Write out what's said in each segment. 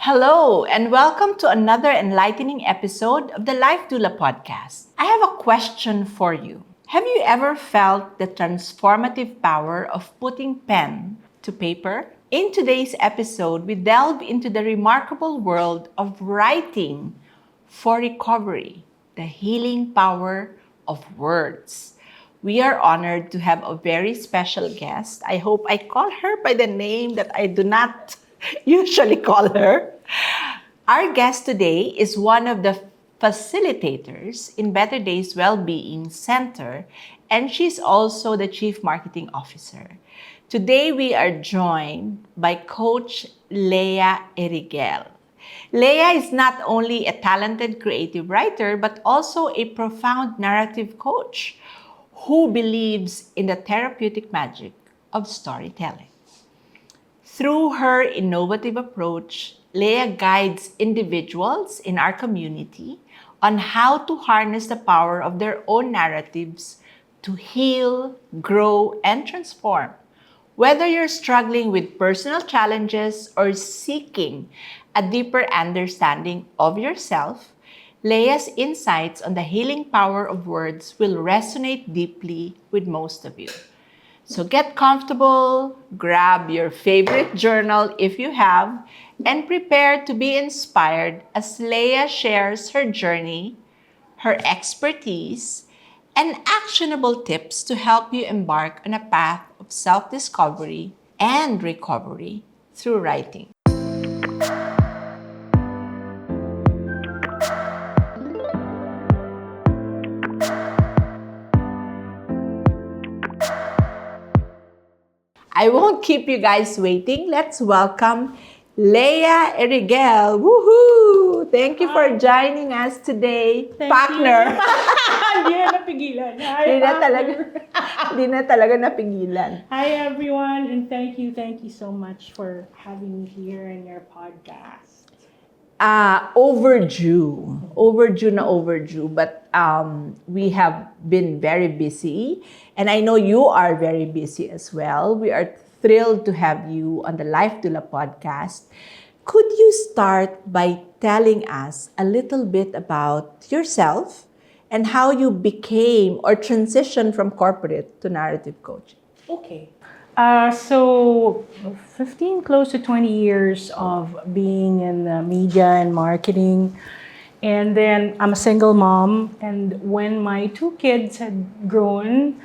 Hello, and welcome to another enlightening episode of the Life Doula Podcast. I have a question for you. Have you ever felt the transformative power of putting pen to paper? In today's episode, we delve into the remarkable world of writing for recovery, the healing power of words. We are honored to have a very special guest. I hope I call her by the name that I do not usually call her. Our guest today is one of the facilitators in Better Days Wellbeing Center, and she's also the Chief Marketing Officer. Today, we are joined by Coach Leah Eriguel. Leah is not only a talented creative writer, but also a profound narrative coach who believes in the therapeutic magic of storytelling. Through her innovative approach, Leah guides individuals in our community on how to harness the power of their own narratives to heal, grow, and transform. Whether you're struggling with personal challenges or seeking a deeper understanding of yourself, Leah's insights on the healing power of words will resonate deeply with most of you. So get comfortable, grab your favorite journal if you have, and prepare to be inspired as Leah shares her journey, her expertise, and actionable tips to help you embark on a path of self-discovery and recovery through writing. I won't keep you guys waiting. Let's welcome Leah Eriguel. Woohoo! Thank you for joining us today, partner. Hindi na napigilan. Hindi na talaga napigilan. Hi everyone, and thank you so much for having me here in your podcast. Overdue, but we have been very busy, and I know you are very busy as well. We are thrilled to have you on the Life Doula Podcast. Could you start by telling us a little bit about yourself and how you became or transitioned from corporate to narrative coaching? Okay. So 15, close to 20 years of being in the media and marketing. And then I'm a single mom. And when my two kids had grown,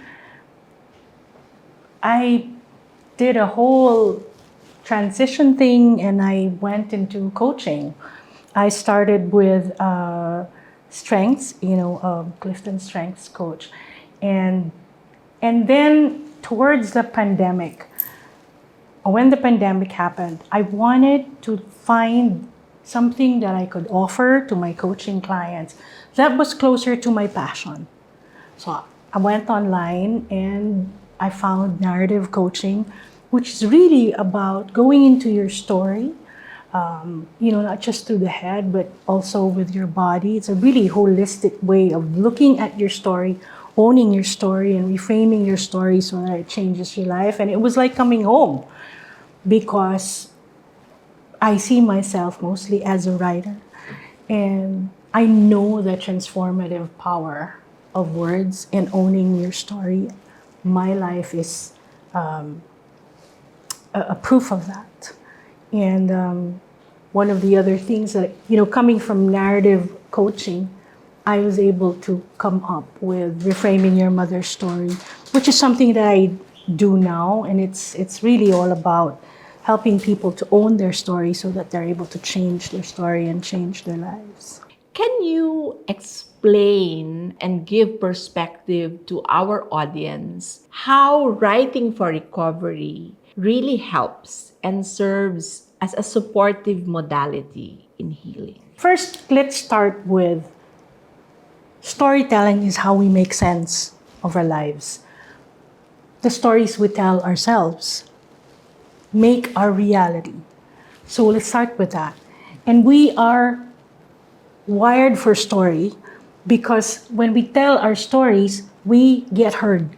I did a whole transition thing and I went into coaching. I started with strengths, Clifton Strengths coach. And then towards the pandemic, when the pandemic happened, I wanted to find something that I could offer to my coaching clients that was closer to my passion. So I went online and I found narrative coaching, which is really about going into your story, not just through the head, but also with your body. It's a really holistic way of looking at your story, owning your story and reframing your story so that it changes your life. And it was like coming home because I see myself mostly as a writer. And I know the transformative power of words and owning your story. My life is a proof of that. And one of the other things that, coming from narrative coaching, I was able to come up with reframing your mother's story, which is something that I do now. And it's really all about helping people to own their story so that they're able to change their story and change their lives. Can you explain and give perspective to our audience how writing for recovery really helps and serves as a supportive modality in healing? First, let's start with storytelling is how we make sense of our lives. The stories we tell ourselves make our reality. So let's start with that. And we are wired for story because when we tell our stories, we get heard.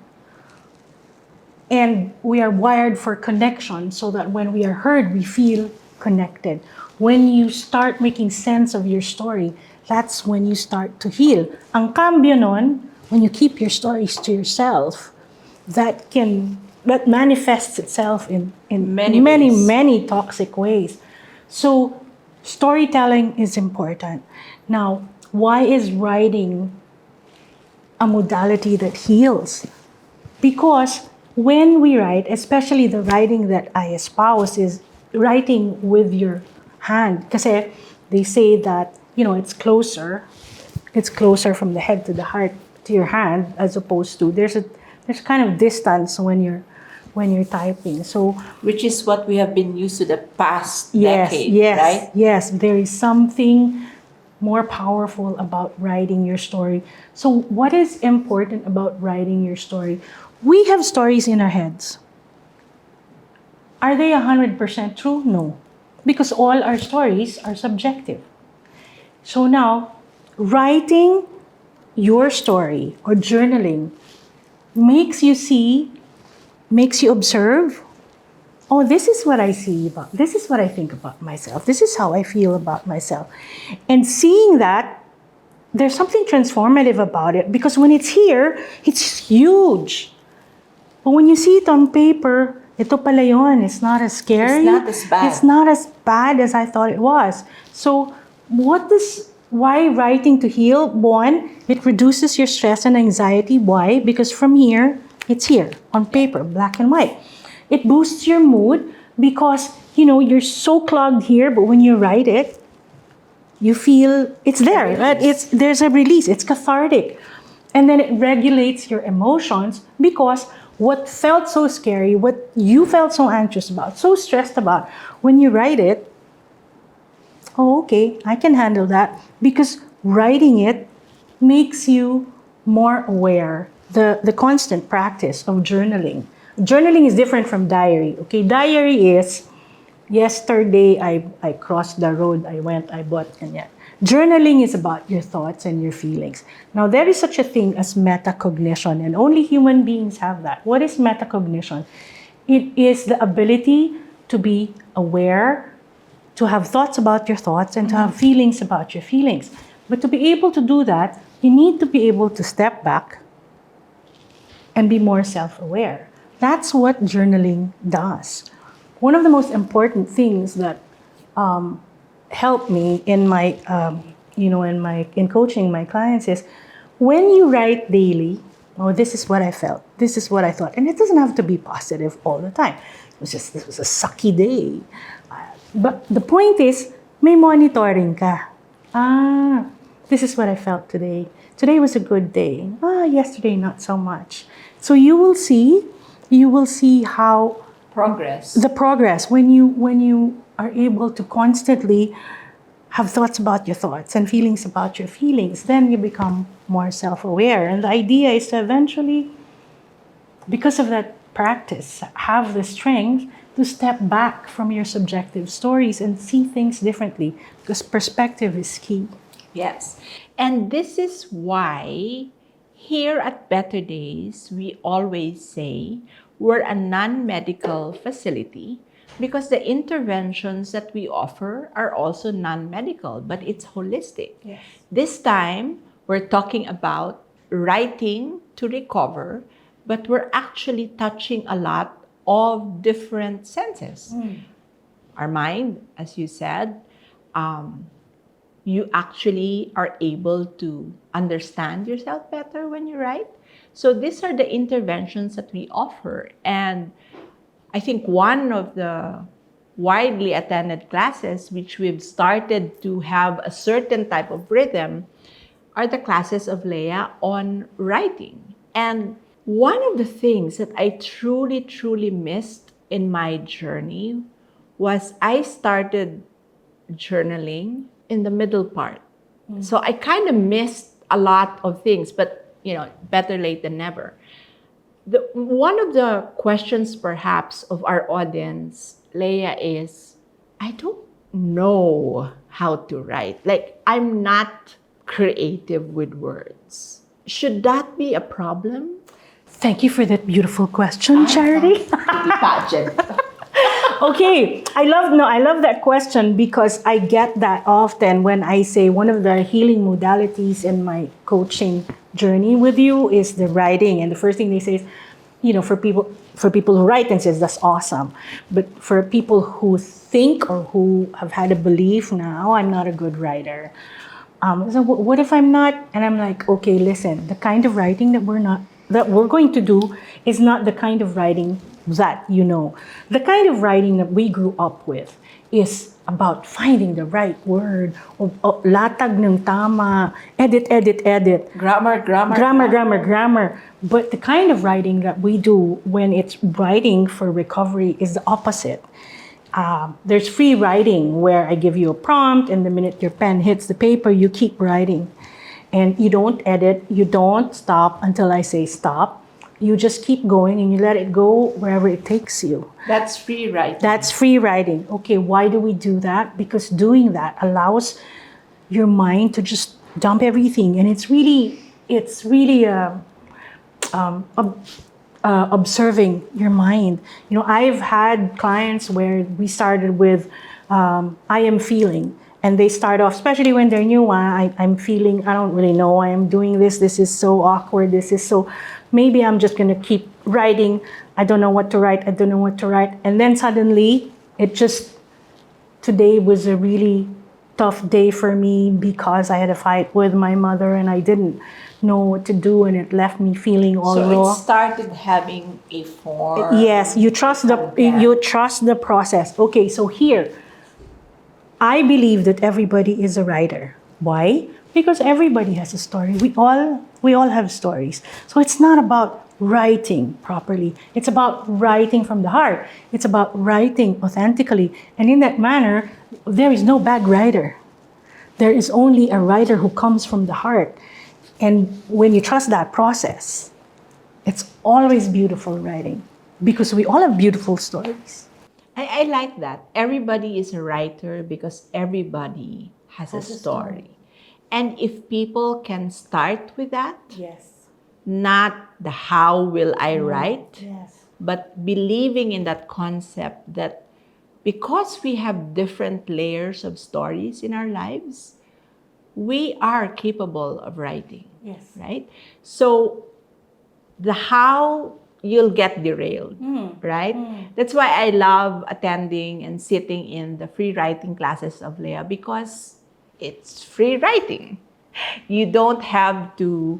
And we are wired for connection so that when we are heard, we feel connected. When you start making sense of your story, that's when you start to heal. Ang cambio nun, when you keep your stories to yourself, that manifests itself in Many many, ways. many toxic ways. So storytelling is important. Now, why is writing a modality that heals? Because when we write, especially the writing that I espouse is writing with your hand. Kasi they say that, it's closer from the head to the heart to your hand, as opposed to there's kind of distance when you're typing. So Which is what we have been used to the past yes, decade, yes, right? yes, there is something more powerful about writing your story. So what is important about writing your story? We have stories in our heads. Are they 100% true? No. Because all our stories are subjective. So now, writing your story or journaling makes you observe, oh, this is what I see about, this is what I think about myself, this is how I feel about myself. And seeing that, there's something transformative about it, because when it's here, it's huge. But when you see it on paper, ito pala yun, it's not as scary. It's not as bad. It's not as bad as I thought it was. So why writing to heal? One, it reduces your stress and anxiety. Why? Because from here, it's here on paper, black and white. It boosts your mood because, you're so clogged here, but when you write it, you feel it's there. Right? There's a release. It's cathartic. And then it regulates your emotions, because what felt so scary, what you felt so anxious about, so stressed about, when you write it, oh, okay, I can handle that, because writing it makes you more aware. The constant practice of journaling. Journaling is different from diary. Okay, diary is, yesterday I crossed the road, I went, I bought, and yet. Journaling is about your thoughts and your feelings. Now, there is such a thing as metacognition, and only human beings have that. What is metacognition? It is the ability to be aware, to have thoughts about your thoughts, and to have feelings about your feelings. But to be able to do that, you need to be able to step back and be more self-aware. That's what journaling does. One of the most important things that helped me in my, in coaching my clients is, when you write daily, oh, this is what I felt, this is what I thought, and it doesn't have to be positive all the time. This was a sucky day. But the point is, may monitoring ka. This is what I felt today. Today was a good day. Yesterday not so much. So you will see how the progress when you are able to constantly have thoughts about your thoughts and feelings about your feelings, then you become more self-aware. And the idea is to eventually, because of that practice, have the strength to step back from your subjective stories and see things differently, because perspective is key. Yes. And this is why here at Better Days, we always say we're a non-medical facility, because the interventions that we offer are also non-medical, but it's holistic. Yes. This time, we're talking about writing to recover, but we're actually touching a lot of different senses. Our mind, as you said, you actually are able to understand yourself better when you write. So these are the interventions that we offer. And I think one of the widely attended classes, which we've started to have a certain type of rhythm, are the classes of Leah on writing. And one of the things that I truly, truly missed in my journey was I started journaling in the middle part. So I kind of missed a lot of things, but better late than never. One of the questions perhaps of our audience, Leah, is, I don't know how to write. Like, I'm not creative with words. Should that be a problem? Thank you for that beautiful question, Charity. Beauty pageant. Okay, I love that question because I get that often when I say one of the healing modalities in my coaching journey with you is the writing, and the first thing they say is, for people who write and says that's awesome, but for people who think or who have had a belief now, I'm not a good writer. So what if I'm not? And I'm like, okay, listen, the kind of writing that we're going to do is not the kind of writing that you know. The kind of writing that we grew up with is about finding the right word, o latag ng tama, edit, edit, edit. Grammar. But the kind of writing that we do when it's writing for recovery is the opposite. There's free writing where I give you a prompt, and the minute your pen hits the paper, you keep writing. And you don't edit, you don't stop until I say stop. You just keep going and you let it go wherever it takes you. That's free writing. That's free writing. Okay, why do we do that? Because doing that allows your mind to just dump everything. And it's really observing your mind. I've had clients where we started with I am feeling, and they start off, especially when they're new, I'm feeling, I don't really know why I'm doing this is so awkward, this is so, maybe I'm just going to keep writing, I don't know what to write, and then suddenly today was a really tough day for me because I had a fight with my mother and I didn't know what to do, and it left me feeling all raw. So it started having a form. Yes, you trust the process. Okay, so here, I believe that everybody is a writer. Why? Because everybody has a story. We all have stories. So it's not about writing properly. It's about writing from the heart. It's about writing authentically. And in that manner, there is no bad writer. There is only a writer who comes from the heart. And when you trust that process, it's always beautiful writing because we all have beautiful stories. I like that. Everybody is a writer because everybody has a story. And if people can start with that, Yes. not the how will I write, Yes. but believing in that concept that because we have different layers of stories in our lives, we are capable of writing. Yes. Right? So the how, you'll get derailed, right? That's why I love attending and sitting in the free writing classes of Leah, because it's free writing. You don't have to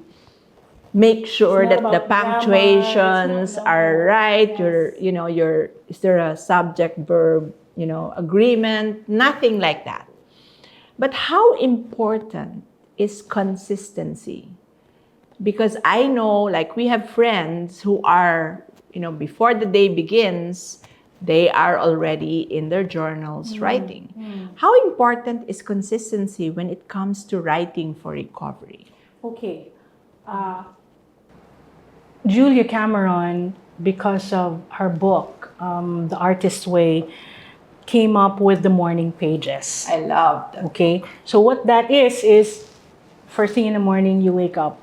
make sure that the punctuations are right. Yes. Is there a subject verb, agreement? Nothing like that. But how important is consistency? Because I know, like, we have friends who are, before the day begins, they are already in their journals writing. How important is consistency when it comes to writing for recovery? Okay. Julia Cameron, because of her book, The Artist's Way, came up with the morning pages. I love that. Okay. So what that is first thing in the morning, you wake up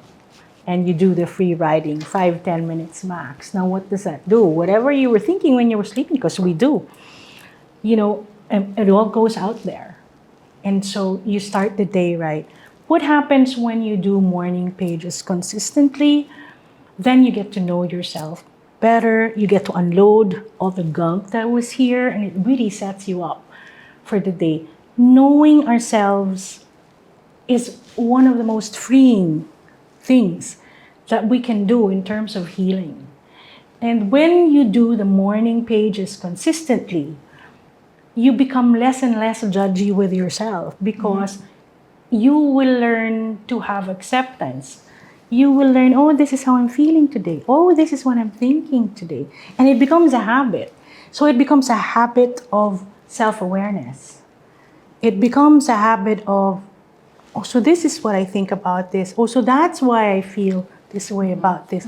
and you do the free writing, 5-10 minutes max. Now, what does that do? Whatever you were thinking when you were sleeping, because we do, and it all goes out there. And so you start the day right. What happens when you do morning pages consistently? Then you get to know yourself better. You get to unload all the gunk that was here, and it really sets you up for the day. Knowing ourselves is one of the most freeing things that we can do in terms of healing. And when you do the morning pages consistently, you become less and less judgy with yourself because you will learn to have acceptance. You will learn, oh, this is how I'm feeling today. Oh, this is what I'm thinking today. And it becomes a habit. So it becomes a habit of self-awareness. It becomes a habit of, oh, so this is what I think about this. Oh, so that's why I feel this way about this.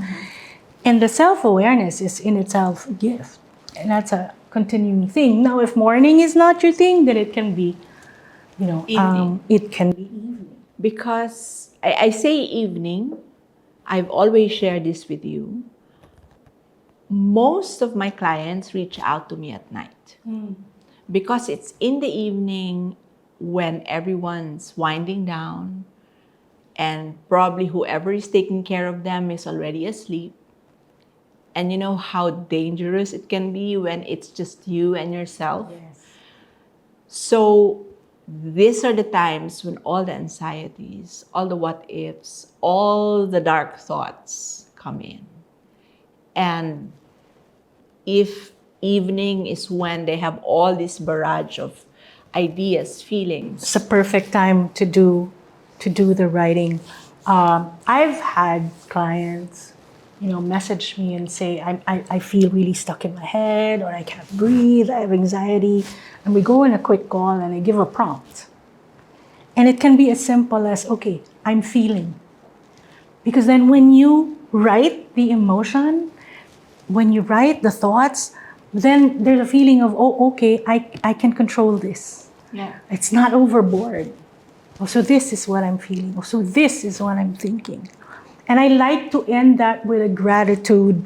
And the self-awareness is in itself a gift. And that's a continuing thing. Now, if morning is not your thing, then it can be, Evening. It can be evening. Because I say evening, I've always shared this with you. most of my clients reach out to me at night because it's in the evening when everyone's winding down and probably whoever is taking care of them is already asleep. And you know how dangerous it can be when it's just you and yourself. Yes. So these are the times when all the anxieties, all the what ifs, all the dark thoughts come in. And if evening is when they have all this barrage of ideas, feelings. It's a perfect time to do the writing. I've had clients, message me and say, I feel really stuck in my head, or I can't breathe, I have anxiety. And we go in a quick call and I give a prompt. And it can be as simple as, okay, I'm feeling. Because then when you write the emotion, when you write the thoughts, then there's a feeling of, oh, okay, I can control this. Yeah. It's not overboard. Oh, so this is what I'm feeling. Oh, so this is what I'm thinking. And I like to end that with gratitude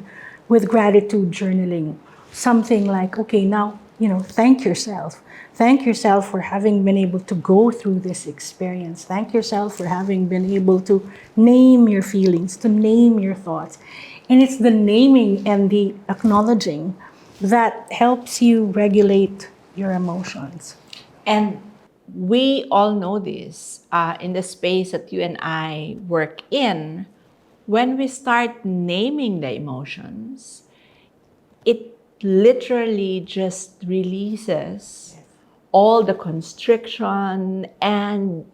journaling. Something like, okay, now, thank yourself. Thank yourself for having been able to go through this experience. Thank yourself for having been able to name your feelings, to name your thoughts. And it's the naming and the acknowledging that helps you regulate your emotions. And we all know this in the space that you and I work in. When we start naming the emotions, it literally just releases all the constriction. And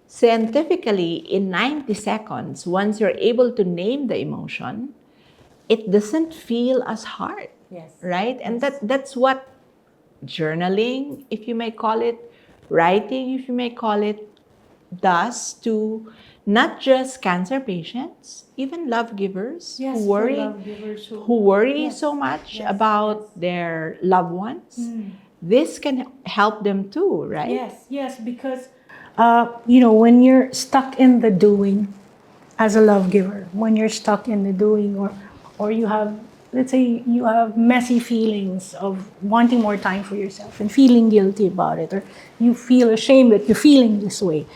scientifically, in 90 seconds, once you're able to name the emotion, it doesn't feel as hard. Yes. Right? And that's what journaling, if you may call it, writing, if you may call it, does to not just cancer patients, even love givers Yes, who worry, for love givers who worry yes, so much yes, about yes. their loved ones. This can help them too, right? Yes, because when you're stuck in the doing as a love giver, when you're stuck in the doing, or you have, let's say, you have messy feelings of wanting more time for yourself and feeling guilty about it, or you feel ashamed that you're feeling this way,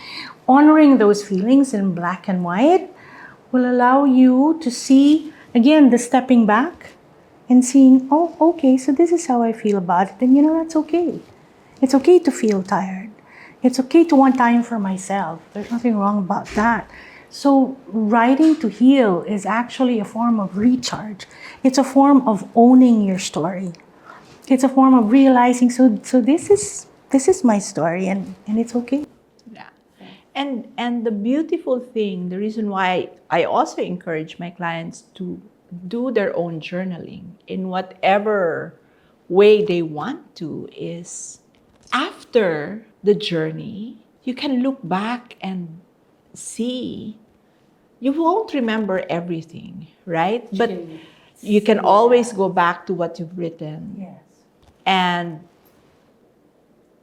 honoring those feelings in black and white will allow you to see, again, the stepping back and seeing, oh, okay, so this is how I feel about it. And that's okay. It's okay to feel tired. It's okay to want time for myself. There's nothing wrong about that. So writing to heal is actually a form of recharge. It's a form of owning your story. It's a form of realizing, so this is my story, and it's okay. Yeah. And the beautiful thing, the reason why I also encourage my clients to do their own journaling in whatever way they want to is after the journey, you can look back and see. You won't remember everything, right? But you can always go back to what you've written. Yes. And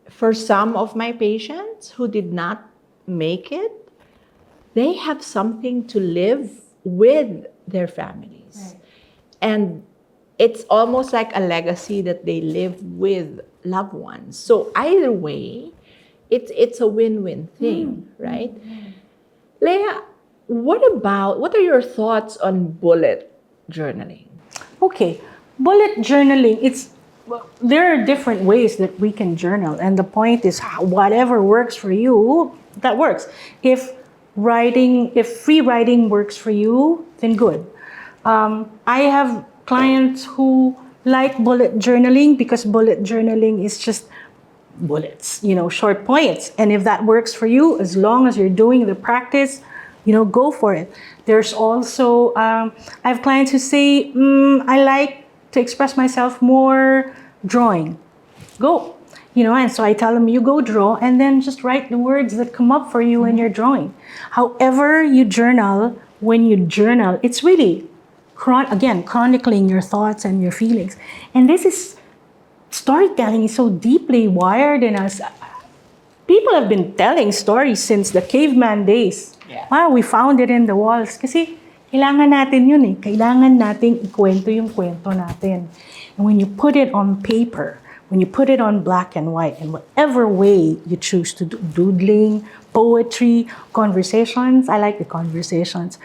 for some of my patients who did not make it, they have something to live with their families. Right. And it's almost like a legacy that they live with loved ones. So either way, it's a win-win thing, right? Leah, what are your thoughts on bullet journaling? Okay, bullet journaling, there are different ways that we can journal, and the point is whatever works for you, that works. If free writing works for you, then good. I have clients who like bullet journaling because bullet journaling is just bullets, short points. And if that works for you, as long as you're doing the practice, go for it. There's also, I have clients who say, I like to express myself more drawing. Go. And so I tell them, you go draw and then just write the words that come up for you when you're drawing. However you journal, when you journal, it's really, chronicling your thoughts and your feelings. And storytelling is so deeply wired in us. People have been telling stories since the caveman days. Yeah. Wow, we found it in the walls. Kasi Kailangan natin yun eh. Kailangan nating ikwento yung kwento natin. And when you put it on paper, when you put it on black and white, in whatever way you choose to do, doodling, poetry, conversations, I like the conversations.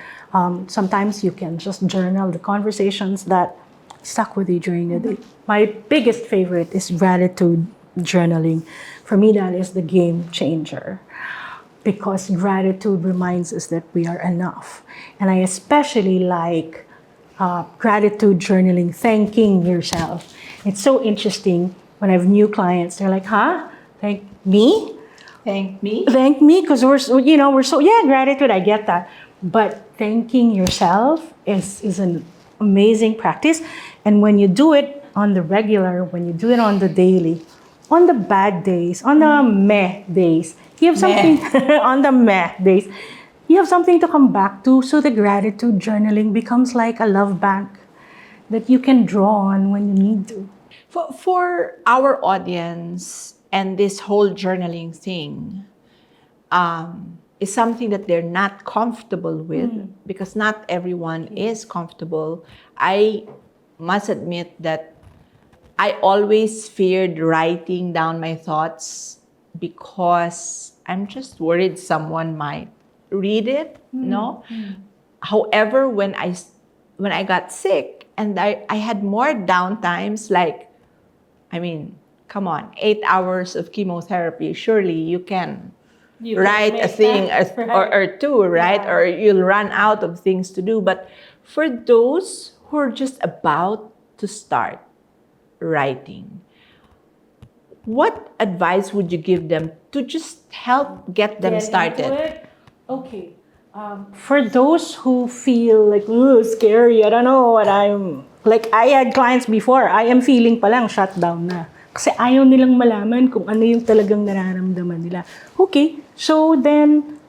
Sometimes you can just journal the conversations that stuck with you during the day. My biggest favorite is gratitude journaling. For me, that is the game changer. Because gratitude reminds us that we are enough. And I especially like gratitude journaling, thanking yourself. It's so interesting when I have new clients, they're like, huh? Thank me? Thank me. Thank me? Because we're so, yeah, gratitude, I get that. But thanking yourself is an amazing practice. And when you do it on the regular, when you do it on the daily, on the bad days, on the meh days, you have something on the meh days, you have something to come back to. So the gratitude journaling becomes like a love bank that you can draw on when you need to. For our audience, and this whole journaling thing is something that they're not comfortable with, because not everyone is comfortable. I must admit that I always feared writing down my thoughts because I'm just worried someone might read it, no? However, when I got sick and I had more downtimes, like, I mean, come on, 8 hours of chemotherapy, surely you can write a thing or two, right? Yeah. Or you'll run out of things to do. But for those who are just about to start writing, what advice would you give them to just help get them started? Okay. For those who feel like, ooh, scary, I don't know what I'm... Like, I had clients before, I am feeling palang shutdown na. Kasi ayaw nilang malaman kung ano yung talagang nararamdaman nila. Okay, so then,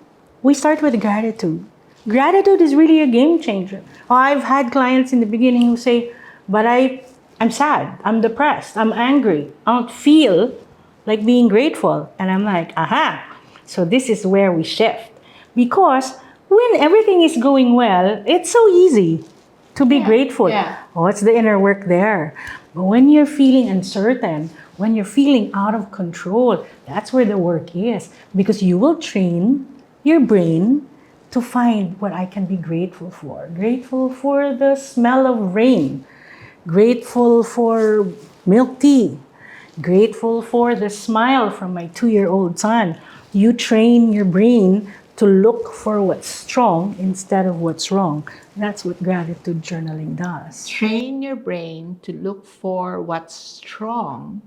we start with gratitude. Gratitude is really a game changer. I've had clients in the beginning who say, but I'm sad, I'm depressed, I'm angry, I don't feel like being grateful. And I'm like, aha, so this is where we shift. Because when everything is going well, it's so easy to be grateful. Yeah. Oh, it's the inner work there. But when you're feeling uncertain, when you're feeling out of control, that's where the work is. Because you will train your brain to find what I can be grateful for. Grateful for the smell of rain. Grateful for milk tea. Grateful for the smile from my 2-year-old son. You train your brain to look for what's strong instead of what's wrong. That's what gratitude journaling does. Train your brain to look for what's strong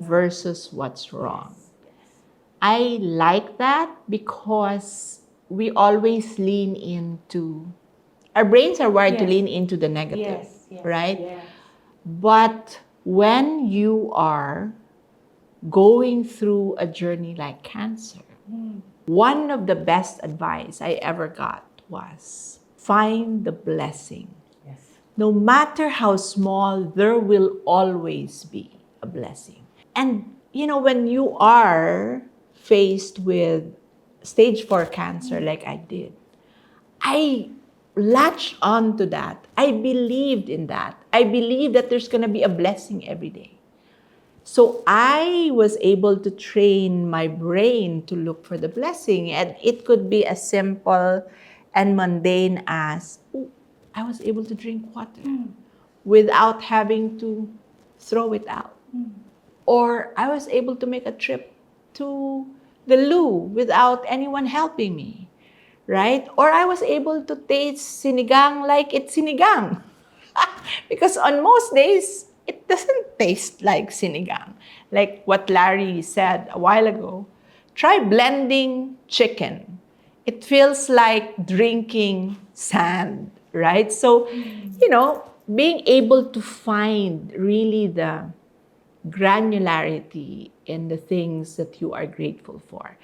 versus what's wrong. I like that because we always lean into, our brains are wired to Yes. lean into the negative, right? Yes. But when you are going through a journey like cancer, one of the best advice I ever got was find the blessing. Yes. No matter how small, there will always be a blessing. And, when you are faced with stage 4 cancer like I did, I latched on to that. I believed in that. I believed that there's going to be a blessing every day. So I was able to train my brain to look for the blessing. And it could be as simple and mundane as, I was able to drink water without having to throw it out. Or I was able to make a trip to the loo without anyone helping me, right? Or I was able to taste sinigang like it's sinigang. Because on most days, it doesn't taste like sinigang. Like what Larry said a while ago, try blending chicken. It feels like drinking sand, right? So, being able to find really the granularity in the things that you are grateful for.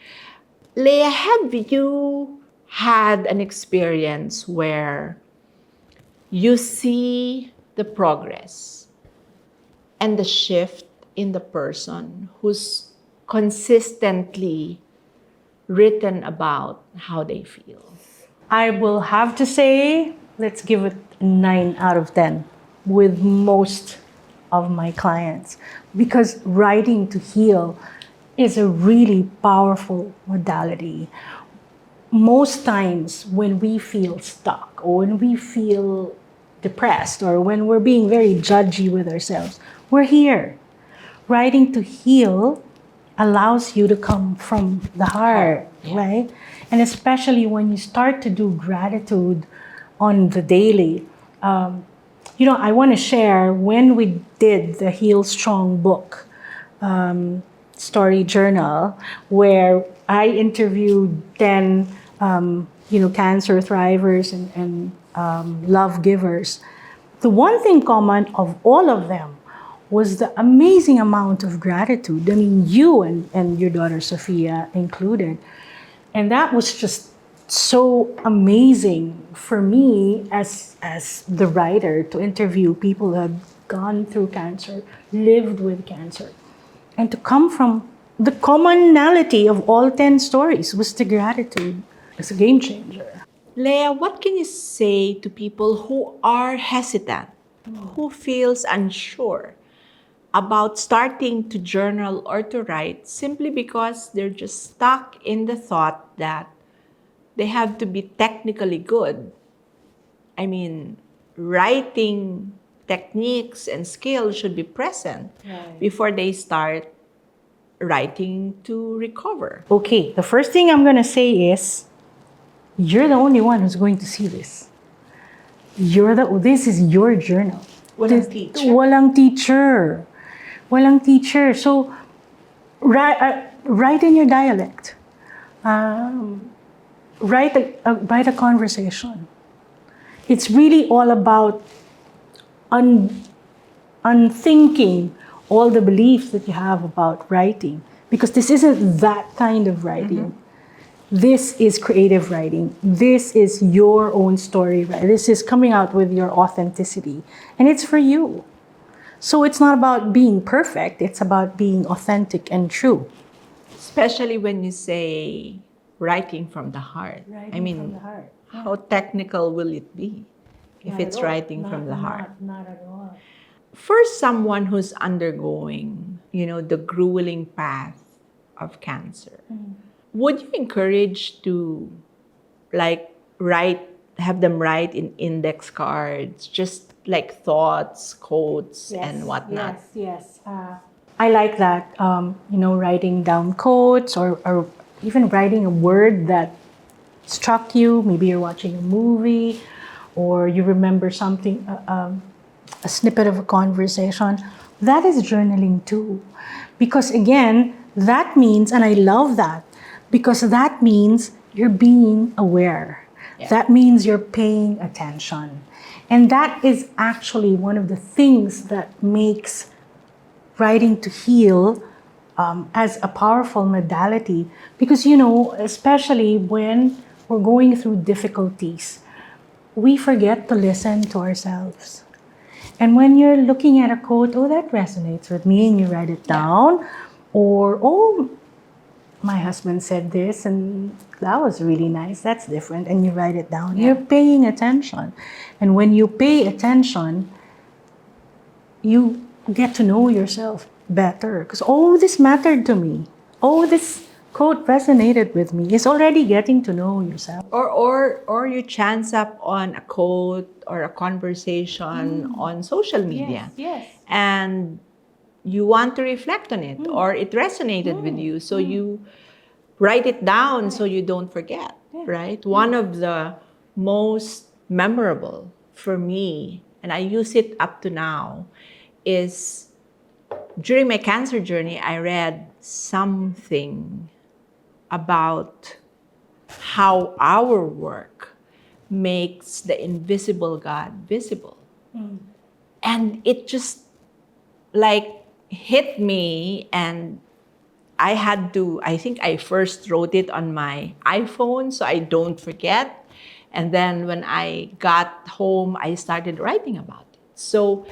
Leah, have you had an experience where you see the progress and the shift in the person who's consistently written about how they feel? I will have to say let's give it 9 out of 10 with most of my clients, because writing to heal is a really powerful modality. Most times when we feel stuck or when we feel depressed or when we're being very judgy with ourselves, we're here. Writing to heal allows you to come from the heart, right? And especially when you start to do gratitude on the daily. I want to share when we did the Heal Strong book story journal, where I interviewed 10, cancer thrivers and love givers. The one thing common of all of them was the amazing amount of gratitude. I mean, you and your daughter Sophia included. And that was just so amazing for me as the writer to interview people who have gone through cancer, lived with cancer. And to come from the commonality of all 10 stories was the gratitude. It's a game changer. Leah, what can you say to people who are hesitant, who feels unsure about starting to journal or to write simply because they're just stuck in the thought that they have to be technically good? I mean, writing techniques and skills should be present before they start writing to recover. Okay, the first thing I'm going to say is you're the only one who's going to see this. This is your journal. Walang teacher. Walang teacher. Walang teacher. So, write in your dialect. Write a conversation. It's really all about unthinking all the beliefs that you have about writing. Because this isn't that kind of writing. This is creative writing. This is your own story. This is coming out with your authenticity. And it's for you. So it's not about being perfect. It's about being authentic and true. Especially when you say writing from the heart. Writing from the heart. How technical will it be if it's writing from the heart? Not at all. For someone who's undergoing, the grueling path of cancer, would you encourage to have them write in index cards, just like thoughts, quotes, and whatnot? Yes. I like that, writing down quotes or even writing a word that struck you. Maybe you're watching a movie or you remember something, a snippet of a conversation. That is journaling too. Because again, that means, and I love that, because that means you're being aware. Yeah. That means you're paying attention. And that is actually one of the things that makes writing to heal as a powerful modality. Because, especially when we're going through difficulties, we forget to listen to ourselves. And when you're looking at a quote, that resonates with me, and you write it down, or, my husband said this, and that was really nice, that's different, and you write it down. Yeah. You're paying attention. And when you pay attention, you get to know yourself better. Because, this mattered to me. This quote resonated with me. It's already getting to know yourself. Or you chance up on a quote or a conversation on social media. Yes. And you want to reflect on it, or it resonated with you, so you write it down so you don't forget, right? One of the most memorable for me, and I use it up to now, is during my cancer journey, I read something about how our work makes the invisible God visible. And it just hit me, and I think I first wrote it on my iPhone so I don't forget. And then when I got home, I started writing about it. So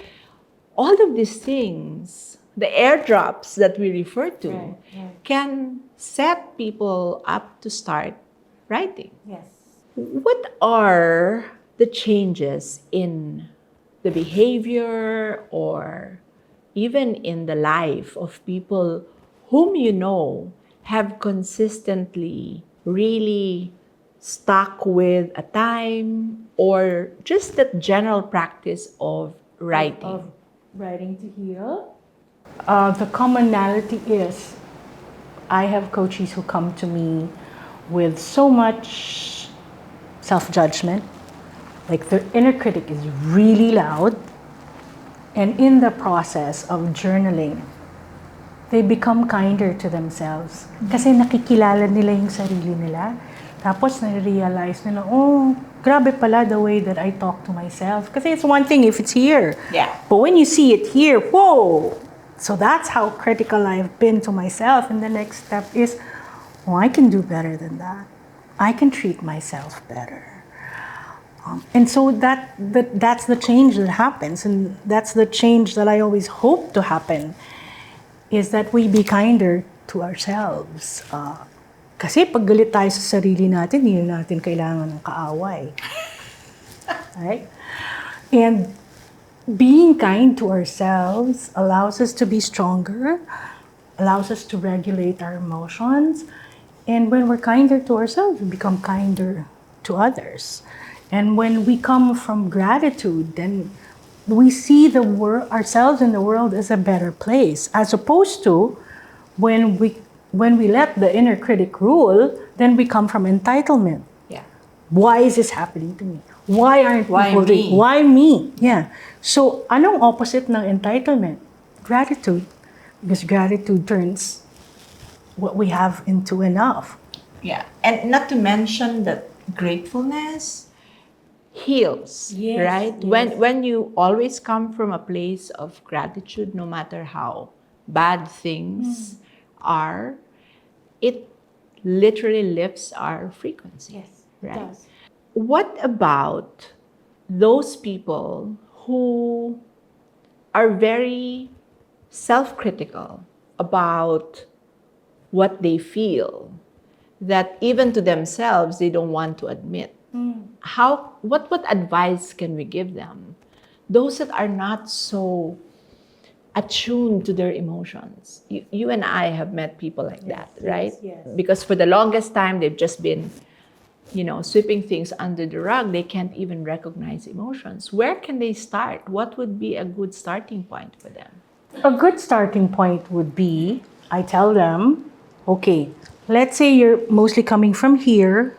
all of these things, the airdrops that we refer to, can set people up to start writing. Yes. What are the changes in the behavior or even in the life of people whom you know have consistently really stuck with a time or just the general practice of writing? Of writing to heal. The commonality is I have coaches who come to me with so much self-judgment, like their inner critic is really loud, and in the process of journaling, they become kinder to themselves. Kasi nakikilala nila yung sarili nila. Tapos na-realize nila, oh, grabe pala the way that I talk to myself. Kasi it's one thing if it's here. Yeah. But when you see it here, whoa! So that's how critical I've been to myself. And the next step is, oh, I can do better than that. I can treat myself better. And so that's the change that happens. And that's the change that I always hope to happen, is that we be kinder to ourselves. Kasi pag galit tayo sa sarili natin, hindi natin kailangan ng kaaway. Right? And being kind to ourselves allows us to be stronger, allows us to regulate our emotions. And when we're kinder to ourselves, we become kinder to others. And when we come from gratitude, then we see ourselves in the world as a better place, as opposed to when we let the inner critic rule, then we come from entitlement. Yeah. Why is this happening to me? Why aren't Why people me? Why me? Yeah. So, anong opposite ng entitlement? Gratitude. Because gratitude turns what we have into enough. Yeah. And not to mention that gratefulness heals, Yes, right? yes. When you always come from a place of gratitude, no matter how bad things are, it literally lifts our frequency. Right? What about those people who are very self-critical about what they feel, that even to themselves they don't want to admit? What advice can we give them? Those that are not so attuned to their emotions. You and I have met people like that, right? yes. Because for the longest time they've just been, sweeping things under the rug. They can't even recognize emotions. Where can they start? What would be a good starting point for them? A good starting point would be, I tell them, okay, let's say you're mostly coming from here,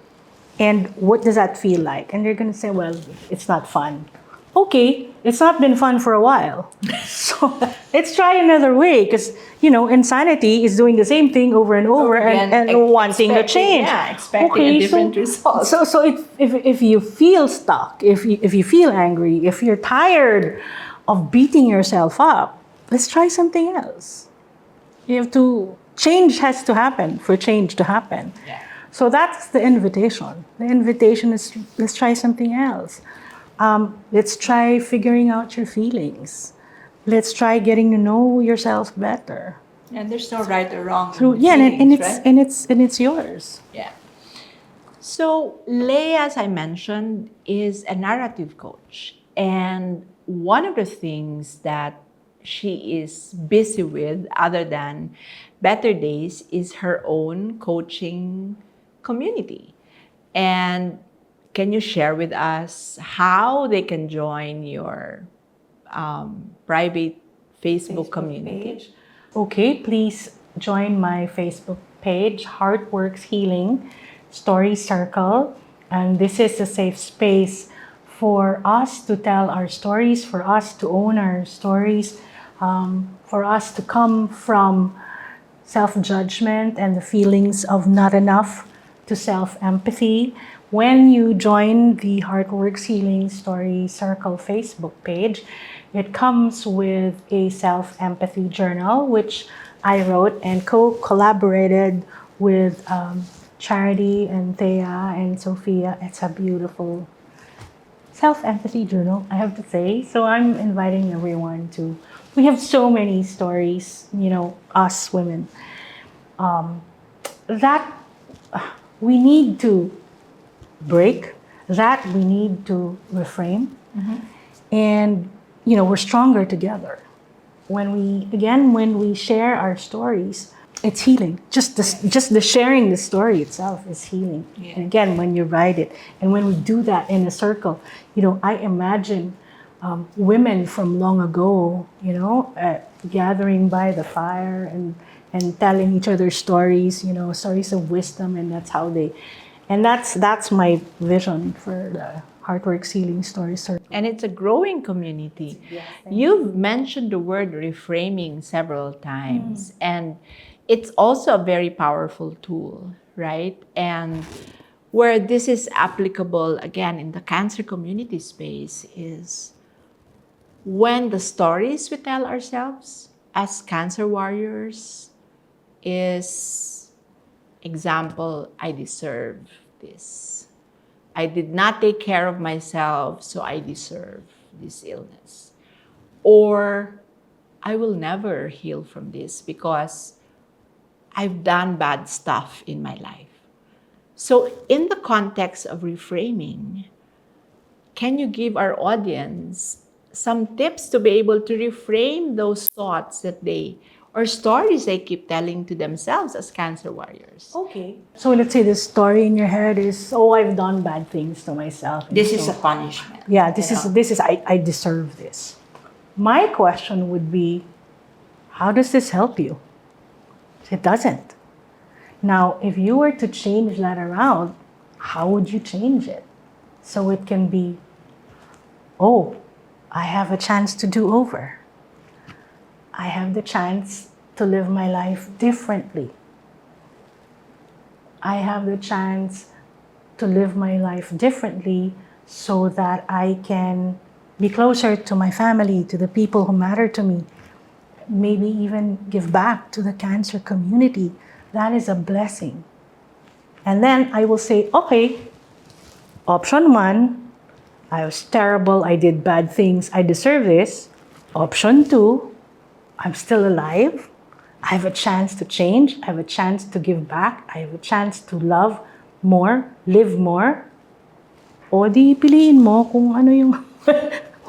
and what does that feel like? And they're going to say, well, it's not fun. Okay, it's not been fun for a while. So let's try another way, because, insanity is doing the same thing over and over and wanting to change. Yeah, expecting a different result. So if you feel stuck, if you feel angry, if you're tired of beating yourself up, let's try something else. Change has to happen for change to happen. Yeah. So that's the invitation. The invitation is, let's try something else. Let's try figuring out your feelings. Let's try getting to know yourself better. And there's no right or wrong. And it's yours. Yeah. So Leah, as I mentioned, is a narrative coach. And one of the things that she is busy with, other than Better Days, is her own coaching community. And can you share with us how they can join your private Facebook community? Page. Okay, please join my Facebook page, Heartworks Healing Story Circle. And this is a safe space for us to tell our stories, for us to own our stories, for us to come from self-judgment and the feelings of not enough to self-empathy. When you join the Heartworks Healing Story Circle Facebook page, it comes with a self-empathy journal, which I wrote and collaborated with Charity and Thea and Sophia. It's a beautiful self-empathy journal, I have to say. So I'm inviting everyone to. We have so many stories, us women, that we need to break that we need to reframe. And, you know, we're stronger together. When we share our stories, it's healing. Just the sharing the story itself is healing. Yeah. And again, when you write it, and when we do that in a circle, you know, I imagine women from long ago, you know, gathering by the fire and telling each other stories, you know, stories of wisdom, and that's my vision for the Heartworks Healing Story Circle. And it's a growing community. Yes, You've mentioned the word reframing several times, and it's also a very powerful tool, right? And where this is applicable, again, in the cancer community space is when the stories we tell ourselves as cancer warriors is, example, I deserve this. I did not take care of myself, so I deserve this illness. Or I will never heal from this because I've done bad stuff in my life. So in the context of reframing, can you give our audience some tips to be able to reframe those thoughts or stories they keep telling to themselves as cancer warriors? Okay. So let's say the story in your head is, oh, I've done bad things to myself. This is a punishment. Yeah, this is I deserve this. My question would be, how does this help you? It doesn't. Now, if you were to change that around, how would you change it? So it can be, oh, I have a chance to do over. I have the chance to live my life differently. I have the chance to live my life differently so that I can be closer to my family, to the people who matter to me. Maybe even give back to the cancer community. That is a blessing. And then I will say, okay, option 1, I was terrible, I did bad things, I deserve this. Option 2, I'm still alive. I have a chance to change. I have a chance to give back. I have a chance to love more, live more. O di piliin mo kung ano yung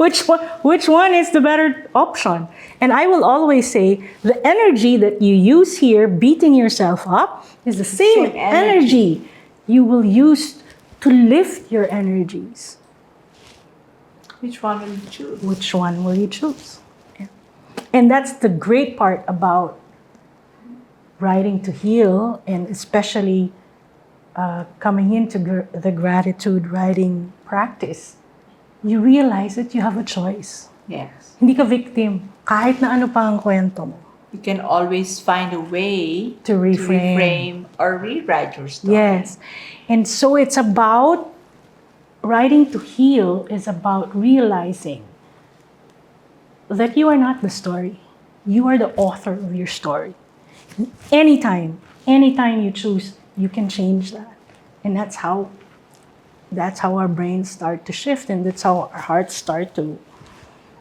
which one is the better option. And I will always say the energy that you use here beating yourself up is the same energy you will use to lift your energies. Which one will you choose? Which one will you choose? Yeah. And that's the great part about writing to heal, and especially coming into the gratitude writing practice. You realize that you have a choice. Yes. Hindi ka victim. Kahit na ano pa ang kwento mo. You can always find a way To reframe. or rewrite your story. Yes. And so it's about, writing to heal is about realizing that you are not the story. You are the author of your story. Anytime you choose, you can change that. And that's how our brains start to shift, and that's how our hearts start to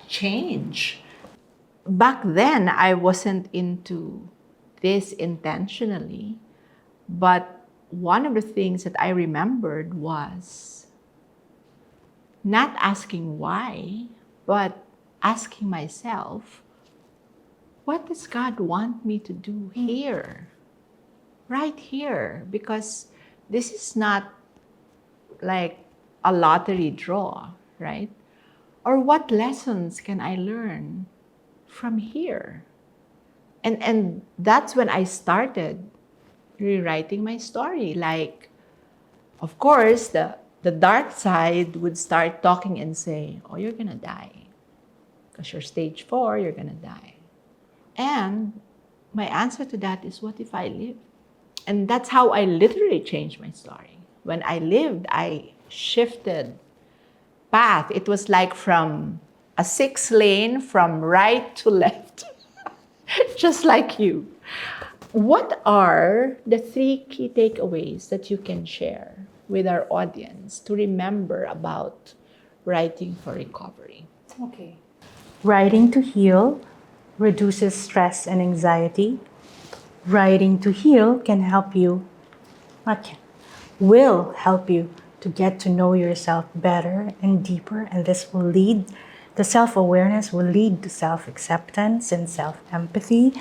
change. Back then, I wasn't into this intentionally, but one of the things that I remembered was not asking why, but asking myself, what does God want me to do here? Right here, because this is not like a lottery draw, right? Or what lessons can I learn from here? And that's when I started rewriting my story. Like, of course, the dark side would start talking and say, oh, you're gonna die. Because you're stage 4, you're gonna die. And my answer to that is, what if I live? And that's how I literally changed my story. When I lived, I shifted path. It was like from a 6-lane from right to left, just like you. What are the 3 key takeaways that you can share with our audience to remember about writing for recovery? Okay. Writing to heal reduces stress and anxiety. Writing to heal can help you, will help you to get to know yourself better and deeper. And this will lead, the self-awareness will lead to self-acceptance and self-empathy.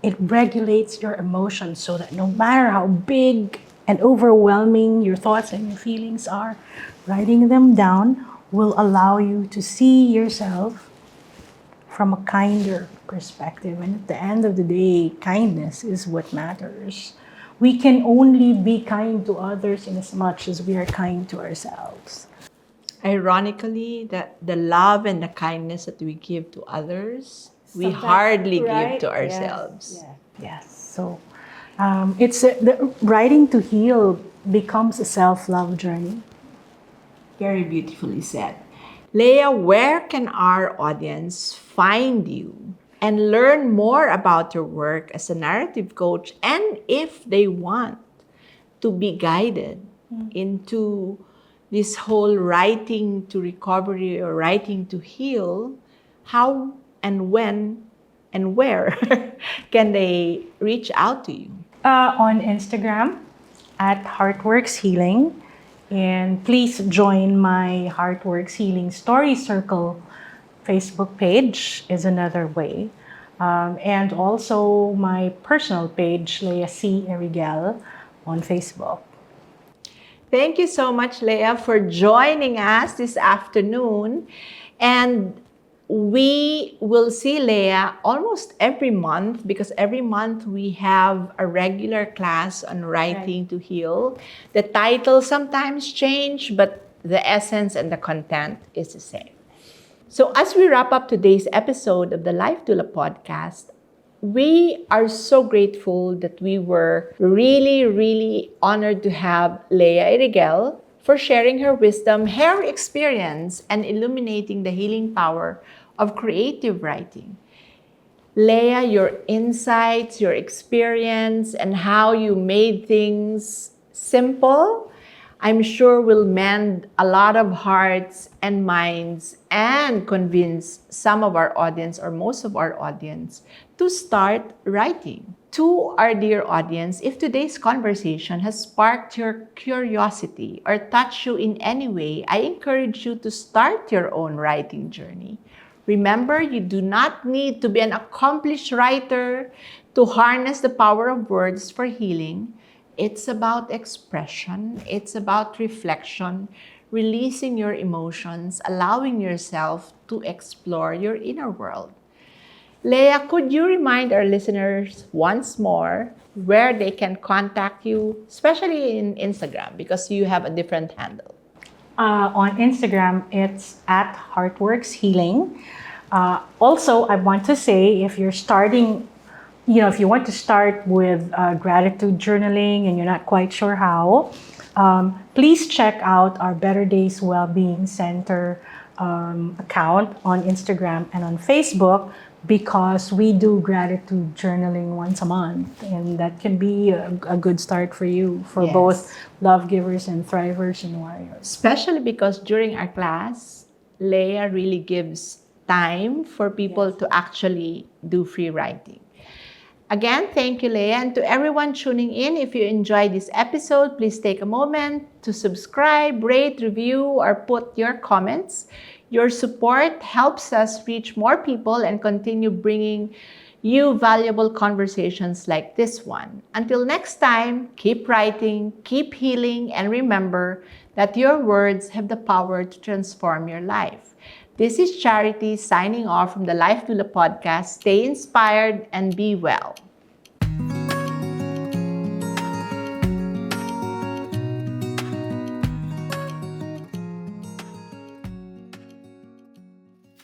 It regulates your emotions so that no matter how big and overwhelming your thoughts and your feelings are, writing them down will allow you to see yourself from a kinder perspective. And at the end of the day, kindness is what matters. We can only be kind to others in as much as we are kind to ourselves. Ironically, that the love and the kindness that we give to others, we Sometimes- hardly right? give to Yes, ourselves. yes. So the writing to heal becomes a self-love journey. Very beautifully said. Leah, where can our audience find you and learn more about your work as a narrative coach? And if they want to be guided into this whole writing to recovery or writing to heal, how and when and where can they reach out to you? On Instagram at Heartworks Healing. And please join my Heartworks Healing Story Circle Facebook page is another way. And also my personal page, Leah Eriguel, on Facebook. Thank you so much, Leah, for joining us this afternoon. And we will see Leah almost every month because every month we have a regular class on writing to heal. The title sometimes change, but the essence and the content is the same. So as we wrap up today's episode of the Life Doula Podcast, we are so grateful that we were really, really honored to have Leah Eriguel for sharing her wisdom, her experience, and illuminating the healing power of creative writing. Leah, your insights, your experience, and how you made things simple, I'm sure will mend a lot of hearts and minds and convince some of our audience or most of our audience to start writing. To our dear audience, if today's conversation has sparked your curiosity or touched you in any way, I encourage you to start your own writing journey. Remember, you do not need to be an accomplished writer to harness the power of words for healing. It's about expression. It's about reflection, releasing your emotions, allowing yourself to explore your inner world. Leah, could you remind our listeners once more where they can contact you, especially in Instagram, because you have a different handle? On Instagram, it's at Heartworks Healing. Also, I want to say if you're starting, if you want to start with gratitude journaling and you're not quite sure how, please check out our Better Days Wellbeing Center account on Instagram and on Facebook, because we do gratitude journaling once a month, and that can be a good start for you, for both love givers and thrivers and warriors. Especially because during our class, Leah really gives time for people to actually do free writing. Again, thank you, Leah. And to everyone tuning in, if you enjoyed this episode, please take a moment to subscribe, rate, review, or put your comments. Your support helps us reach more people and continue bringing you valuable conversations like this one. Until next time, keep writing, keep healing, and remember that your words have the power to transform your life. This is Charity signing off from the Life Doula Podcast. Stay inspired and be well.